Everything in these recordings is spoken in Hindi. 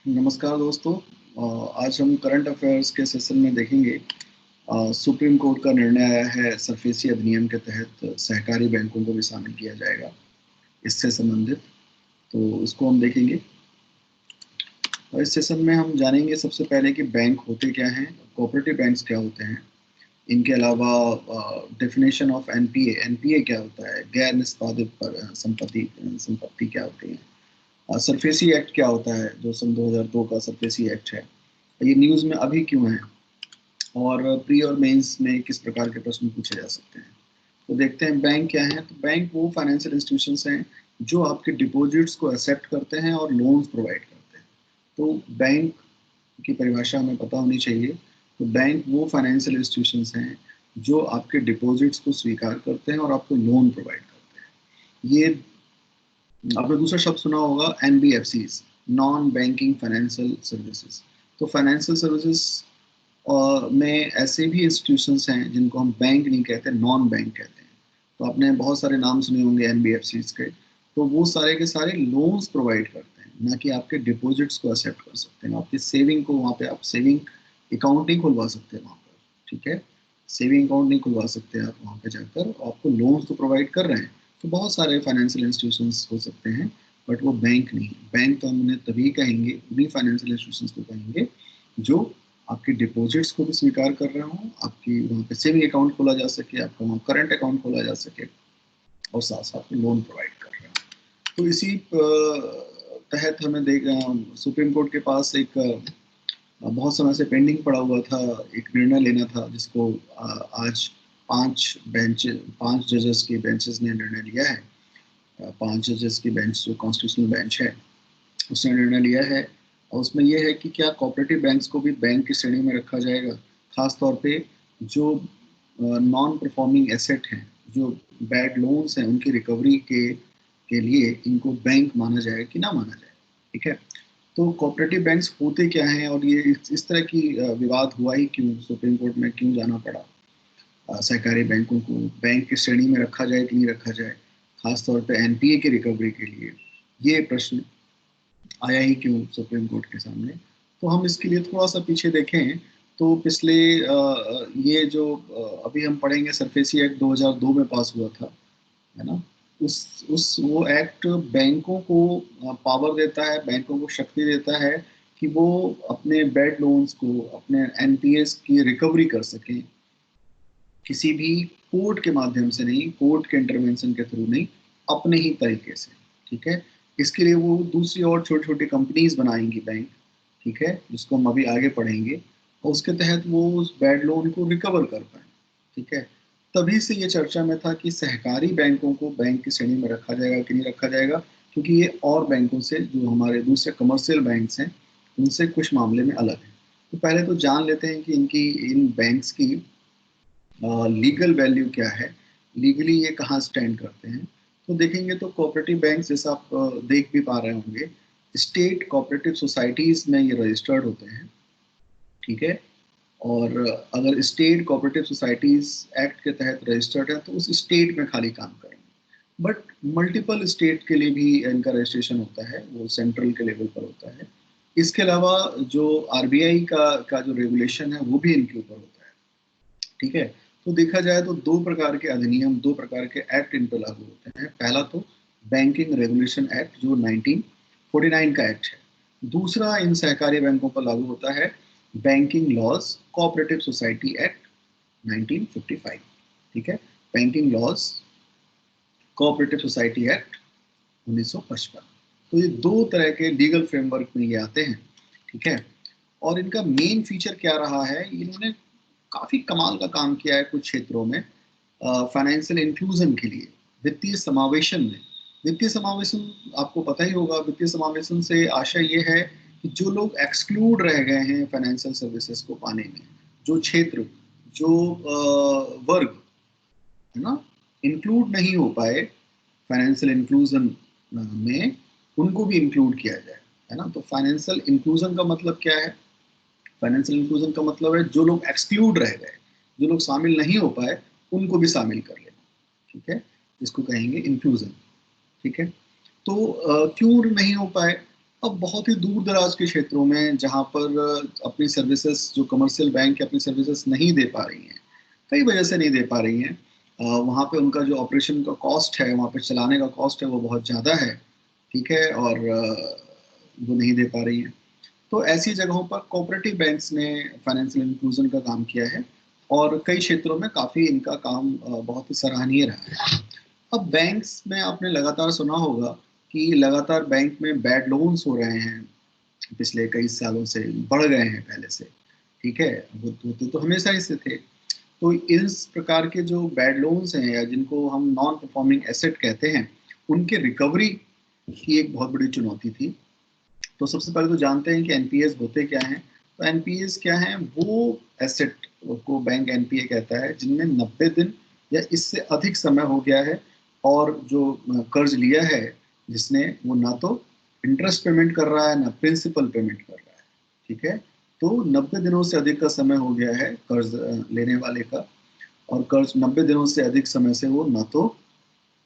नमस्कार दोस्तों। आज हम करंट अफेयर्स के सेशन में देखेंगे। सुप्रीम कोर्ट का निर्णय आया है, सरफेसी अधिनियम के तहत सहकारी बैंकों को भी शामिल किया जाएगा इससे संबंधित। तो इसको हम देखेंगे और इस सेशन में हम जानेंगे सबसे पहले कि बैंक होते क्या हैं, कोऑपरेटिव बैंक्स क्या होते हैं। इनके अलावा डेफिनेशन ऑफ एनपीए, एनपीए क्या होता है, गैर निष्पादित संपत्ति संपत्ति क्या होती है। सरफेसी एक्ट क्या होता है, जो सन 2002 का सरफेसी एक्ट है, ये न्यूज़ में अभी क्यों है, और प्री और मेंस में किस प्रकार के प्रश्न पूछे जा सकते हैं। तो देखते हैं बैंक क्या है। तो बैंक वो फाइनेंशियल इंस्टीट्यूशंस हैं जो आपके डिपॉजिट्स को एक्सेप्ट करते हैं और लोन्स प्रोवाइड करते हैं। तो बैंक की परिभाषा हमें पता होनी चाहिए। तो बैंक वो फाइनेंशियल इंस्टीट्यूशंस हैं जो आपके डिपॉजिट्स को स्वीकार करते हैं और आपको लोन प्रोवाइड करते हैं। ये आपने दूसरा शब्द सुना होगा, NBFCs, non banking financial services. तो फाइनेंशियल सर्विसेज में ऐसे भी इंस्टीट्यूशंस हैं जिनको हम बैंक नहीं कहते, नॉन बैंक कहते हैं। तो आपने बहुत सारे नाम सुने होंगे एनबीएफसीज के। तो वो सारे के सारे लोन्स प्रोवाइड करते हैं, ना कि आपके डिपॉजिट्स को एक्सेप्ट कर सकते हैं। आपकी सेविंग को वहाँ पे आप सेविंग अकाउंट नहीं खुलवा सकते वहाँ पर, ठीक है। सेविंग अकाउंट नहीं खुलवा सकते आप वहाँ पे जाकर, आपको लोन्स तो प्रोवाइड कर रहे हैं। तो बहुत सारे फाइनेंशियल इंस्टीट्यूशंस हो सकते हैं, बट वो बैंक नहीं। बैंक तो हम उन्हें तभी कहेंगे, उन्हीं फाइनेंशियल इंस्टीट्यूशंस को कहेंगे जो आपके डिपॉजिट्स को भी स्वीकार कर रहे हो, आपकी वहाँ पे सेविंग अकाउंट खोला जा सके, आपका वहाँ करंट अकाउंट खोला जा सके, और साथ साथ में लोन प्रोवाइड कर रहे हो। तो इसी तहत हमें सुप्रीम कोर्ट के पास एक बहुत समय से पेंडिंग पड़ा हुआ था, एक निर्णय लेना था, जिसको आज पांच जजेस के बेंचेस ने निर्णय लिया है। पांच जजेस की बेंच, जो कॉन्स्टिट्यूशनल बेंच है, उसने निर्णय लिया है। और उसमें यह है कि क्या कोऑपरेटिव बैंक्स को भी बैंक की श्रेणी में रखा जाएगा, खास तौर पे जो नॉन परफॉर्मिंग एसेट हैं, जो बैड लोन्स हैं, उनकी रिकवरी के लिए इनको बैंक माना जाए कि ना माना जाए, ठीक है। तो कोऑपरेटिव बैंक्स होते क्या हैं, और ये इस तरह की विवाद हुआ ही क्यों, सुप्रीम कोर्ट में क्यों जाना पड़ा, सहकारी बैंकों को बैंक की श्रेणी में रखा जाए कि नहीं रखा जाए, खासतौर पे एनपीए की रिकवरी के लिए, ये प्रश्न आया ही क्यों सुप्रीम कोर्ट के सामने। तो हम इसके लिए थोड़ा सा पीछे देखें तो पिछले ये जो अभी हम पढ़ेंगे, सरफेसी एक्ट 2002 में पास हुआ था, है ना। उस वो एक्ट बैंकों को पावर देता है, बैंकों को शक्ति देता है कि वो अपने बैड लोन्स को, अपने एनपीएस की रिकवरी कर सकें, किसी भी कोर्ट के माध्यम से नहीं, कोर्ट के इंटरवेंशन के थ्रू नहीं, अपने ही तरीके से, ठीक है। इसके लिए वो दूसरी और छोटी छोटी कंपनीज बनाएंगी बैंक, ठीक है, जिसको हम अभी आगे पढ़ेंगे, और उसके तहत वो उस बैड लोन को रिकवर कर पाए, ठीक है। तभी से ये चर्चा में था कि सहकारी बैंकों को बैंक की श्रेणी में रखा जाएगा कि नहीं रखा जाएगा, क्योंकि ये और बैंकों से, जो हमारे दूसरे कमर्शियल बैंक्स हैं, उनसे कुछ मामले में अलग है। तो पहले तो जान लेते हैं कि इन बैंक्स की लीगल वैल्यू क्या है, लीगली ये कहाँ स्टैंड करते हैं। तो देखेंगे तो कोऑपरेटिव बैंक, जैसा आप देख भी पा रहे होंगे, स्टेट कोऑपरेटिव सोसाइटीज में ये रजिस्टर्ड होते हैं, ठीक है। और अगर स्टेट कोऑपरेटिव सोसाइटीज एक्ट के तहत रजिस्टर्ड है तो उस स्टेट में खाली काम करेंगे, बट मल्टीपल स्टेट के लिए भी इनका रजिस्ट्रेशन होता है, वो सेंट्रल के लेवल पर होता है। इसके अलावा जो आरबीआई का जो रेगुलेशन है वो भी इनके ऊपर होता है, ठीक है। तो देखा जाए तो दो प्रकार के अधिनियम, दो प्रकार के एक्ट इन पर लागू होते हैं। पहला तो बैंकिंग रेगुलेशन एक्ट, जो 1949 का एक्ट है। दूसरा इन सहकारी बैंकों पर लागू होता है banking laws cooperative society act 1955, ठीक है। Banking laws cooperative society act 1955। तो ये दो तरह के लीगल फ्रेमवर्क में ये आते हैं, ठीक है। और इनका मेन फीचर क्या रहा है, इन्होंने काफी कमाल का काम किया है कुछ क्षेत्रों में, फाइनेंशियल इंक्लूजन के लिए, वित्तीय समावेशन में। वित्तीय समावेशन आपको पता ही होगा, वित्तीय समावेशन से आशय ये है कि जो लोग एक्सक्लूड रह गए हैं फाइनेंशियल सर्विसेज को पाने में, जो क्षेत्र, जो वर्ग, है ना, इंक्लूड नहीं हो पाए फाइनेंशियल इंक्लूजन में, उनको भी इंक्लूड किया जाए, है ना। तो फाइनेंशियल इंक्लूजन का मतलब क्या है, फाइनेंशियल इंक्लूजन का मतलब है जो लोग एक्सक्लूड रह गए, जो लोग शामिल नहीं हो पाए, उनको भी शामिल कर लेना, ठीक है। इसको कहेंगे इंक्लूजन, ठीक है। तो क्यों नहीं हो पाए, अब बहुत ही दूर दराज के क्षेत्रों में जहाँ पर अपनी सर्विसेज जो कमर्शियल बैंक अपनी सर्विसेज नहीं दे पा रही हैं, कई वजह से नहीं दे पा रही हैं, वहाँ पे उनका जो ऑपरेशन का कॉस्ट है, वहाँ पे चलाने का कॉस्ट है, वो बहुत ज़्यादा है, ठीक है, और वो नहीं दे पा रही हैं। तो ऐसी जगहों पर कोऑपरेटिव बैंक्स ने फाइनेंशियल इंक्लूजन का काम किया है और कई क्षेत्रों में काफ़ी इनका काम बहुत ही सराहनीय रहा है। अब बैंक्स में आपने लगातार सुना होगा कि लगातार बैंक में बैड लोन्स हो रहे हैं, पिछले कई सालों से बढ़ गए हैं पहले से, ठीक है, होते तो हमेशा ही से थे। तो इस प्रकार के जो बैड लोन्स हैं या जिनको हम नॉन परफॉर्मिंग एसेट कहते हैं, उनके रिकवरी की एक बहुत बड़ी चुनौती थी। तो सबसे पहले तो जानते हैं कि एनपीएस होते क्या हैं। तो एनपीएस क्या हैं? वो एसेट को बैंक एनपीए कहता है जिनमें 90 दिन या इससे अधिक समय हो गया है और जो कर्ज लिया है जिसने, वो ना तो इंटरेस्ट पेमेंट कर रहा है ना प्रिंसिपल पेमेंट कर रहा है, ठीक है। तो 90 दिनों से अधिक का समय हो गया है कर्ज लेने वाले का, और कर्ज 90 दिनों से अधिक समय से वो ना तो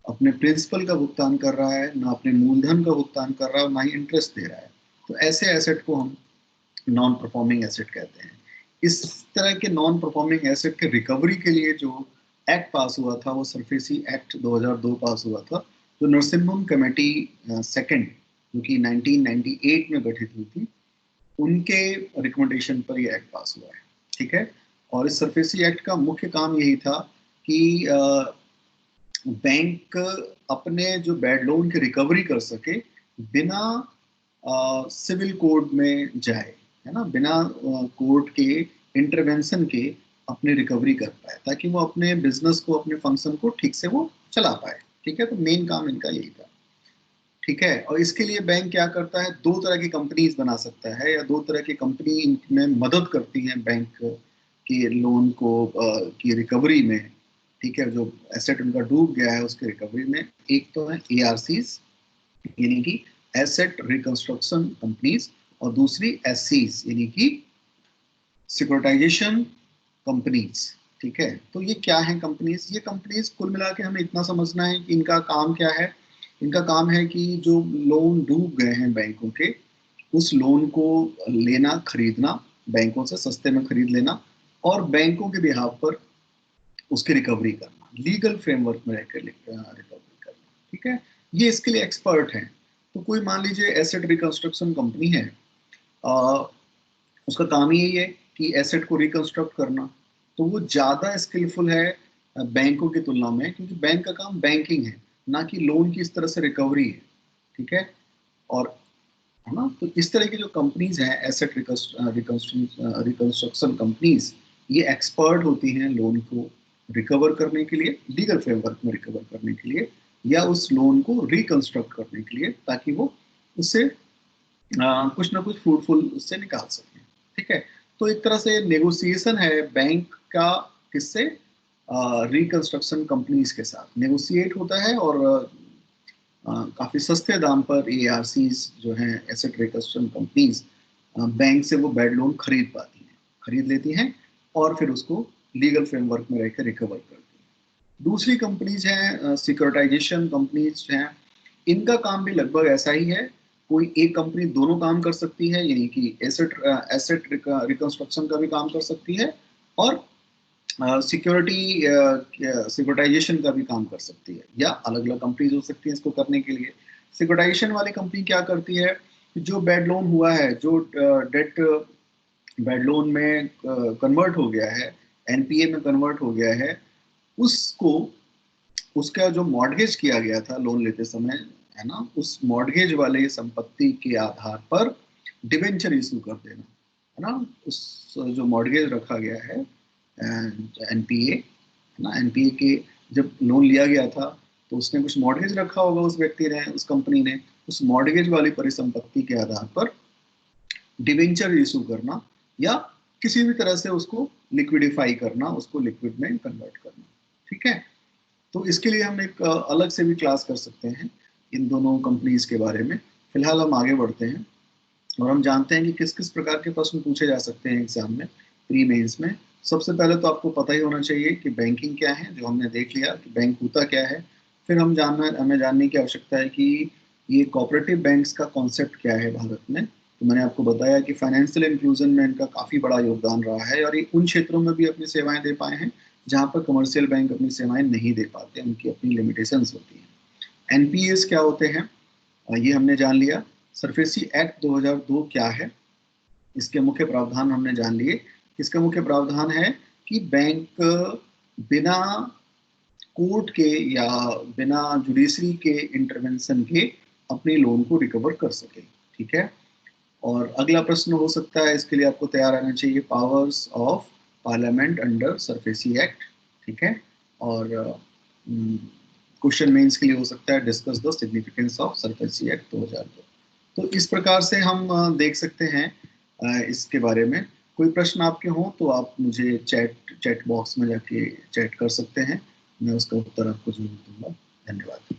अपने प्रिंसिपल का भुगतान कर रहा है, ना अपने मूलधन का भुगतान कर रहा है, ना ही इंटरेस्ट दे रहा है। तो ऐसे एसेट को हम नॉन परफॉर्मिंग एसेट कहते हैं। इस तरह के नॉन परफॉर्मिंग एसेट के रिकवरी के लिए जो एक्ट पास हुआ था, वो सरफेसी एक्ट 2002 पास हुआ था, जो नरसिम्हम कमेटी सेकंड, जो कि 1998 में गठित हुई थी, उनके रिकमेंडेशन पर ये एक्ट पास हुआ है, ठीक है। और इस सरफेसी एक्ट का मुख्य काम यही था कि बैंक अपने जो बैड लोन की रिकवरी कर सके बिना सिविल कोर्ट में जाए, है ना, बिना कोर्ट के इंटरवेंशन के अपनी रिकवरी कर पाए, ताकि वो अपने बिजनेस को, अपने फंक्शन को ठीक से वो चला पाए, ठीक है। तो मेन काम इनका यही था, ठीक है। और इसके लिए बैंक क्या करता है, दो तरह की कंपनीज बना सकता है, या दो तरह की कंपनी इनमें मदद करती हैं बैंक के लोन को की रिकवरी में, ठीक है, जो एसेट उनका डूब गया है उसके रिकवरी में। एक तो है एआरसीज, यानी कि एसेट रिकंस्ट्रक्शन कंपनीज, और दूसरी एससीज यानी कि सिक्योरिटाइजेशन कंपनीज, ठीक है। तो ये क्या है कंपनीज? ये कंपनीज कुल मिला के हमें इतना समझना है कि इनका काम क्या है। इनका काम है कि जो लोन डूब गए हैं बैंकों के, उस लोन को लेना, खरीदना, बैंकों से सस्ते में खरीद लेना, और बैंकों के बिहाफ पर उसकी रिकवरी करना, लीगल फ्रेमवर्क में रहकर रिकवरी करना, ठीक है। ये इसके लिए एक्सपर्ट हैं। तो कोई मान लीजिए एसेट रिकंस्ट्रक्शन कंपनी है, आ, उसका काम ही यही है कि एसेट को रिकंस्ट्रक्ट करना। तो वो ज़्यादा स्किलफुल है बैंकों की तुलना में, क्योंकि बैंक का काम बैंकिंग है, ना कि लोन की इस तरह से रिकवरी है, ठीक है। और है ना, तो इस तरह की जो कंपनीज हैं एसेट रिकंस्ट्रक्शन कंपनीज, ये एक्सपर्ट होती हैं लोन को रिकवर करने के लिए, लीगल फ्रेमवर्क में रिकवर करने के लिए, या उस लोन को रिकंस्ट्रक्ट करने के लिए, ताकि वो उससे कुछ ना कुछ फ्रूटफुल उससे निकाल सकें, ठीक है। तो एक तरह से नेगोशिएशन है बैंक का, किससे? रिकंस्ट्रक्शन कंपनीज के साथ नेगोशिएट होता है, और काफ़ी सस्ते दाम पर एआरसीज जो हैं एसेट रिकंस्ट्रक्शन कंपनीज, बैंक से वो बैड लोन खरीद पाती हैं, खरीद लेती हैं, और फिर उसको लीगल फ्रेमवर्क में रहकर रिकवर करती हैं। दूसरी कंपनीज हैं सिक्योरिटाइजेशन कंपनीज हैं, इनका काम भी लगभग ऐसा ही है। कोई एक कंपनी दोनों काम कर सकती है, यानी कि एसेट एसेट रिकंस्ट्रक्शन का भी काम कर सकती है, और सिक्योरिटाइजेशन का भी काम कर सकती है, या अलग अलग कंपनीज हो सकती है इसको करने के लिए। सिक्योरिटाइजेशन वाली कंपनी क्या करती है, जो बैड लोन हुआ है, जो डेट बैड लोन में कन्वर्ट हो गया है, एनपीए में कन्वर्ट हो गया है, उसको, उसका जो मॉर्गेज किया गया था लोन लेते समय, है ना, उस मॉर्गेज वाले संपत्ति के आधार पर डिवेंचर इशू कर देना, है ना। उस जो मॉर्गेज रखा गया है एनपीए, है ना, एनपीए के जब लोन लिया गया था, तो उसने कुछ मॉर्गेज रखा होगा उस व्यक्ति ने, उस कंपनी ने, उस मॉर्गेज वाली परिसंपत्ति के आधार पर डिवेंचर इशू करना, या किसी भी तरह से उसको लिक्विडिफाई करना, उसको लिक्विड में कन्वर्ट करना, ठीक है। तो इसके लिए हम एक अलग से भी क्लास कर सकते हैं इन दोनों कंपनीज के बारे में। फिलहाल हम आगे बढ़ते हैं और हम जानते हैं कि किस किस प्रकार के प्रश्न पूछे जा सकते हैं एग्जाम में, प्री मेंस में। सबसे पहले तो आपको पता ही होना चाहिए कि बैंकिंग क्या है, जो हमने देख लिया कि बैंक होता क्या है। फिर हमें जानने की आवश्यकता है कि ये कोऑपरेटिव बैंक्स का कॉन्सेप्ट क्या है भारत में, तो मैंने आपको बताया कि फाइनेंशियल इंक्लूजन में इनका काफ़ी बड़ा योगदान रहा है और ये उन क्षेत्रों में भी अपनी सेवाएं दे पाए हैं जहां पर कमर्शियल बैंक अपनी सेवाएं नहीं दे पाते, उनकी अपनी लिमिटेशंस होती हैं। एनपीएस क्या होते हैं, ये हमने जान लिया। सरफेसी एक्ट 2002 क्या है, इसके मुख्य प्रावधान हमने जान लिए। इसका मुख्य प्रावधान है कि बैंक बिना कोर्ट के या बिना जुडिशरी के इंटरवेंशन के अपने लोन को रिकवर कर सके। ठीक है, और अगला प्रश्न हो सकता है, इसके लिए आपको तैयार रहना चाहिए, powers of parliament under SARFAESI act. ठीक है, और क्वेश्चन मेंस के लिए हो सकता है, discuss the significance of SARFAESI act 2002। तो इस प्रकार से हम देख सकते हैं इसके बारे में। कोई प्रश्न आपके हों तो आप मुझे चैट बॉक्स में जाके चैट कर सकते हैं, मैं उसका उत्तर आपको जरूर दूंगा। धन्यवाद।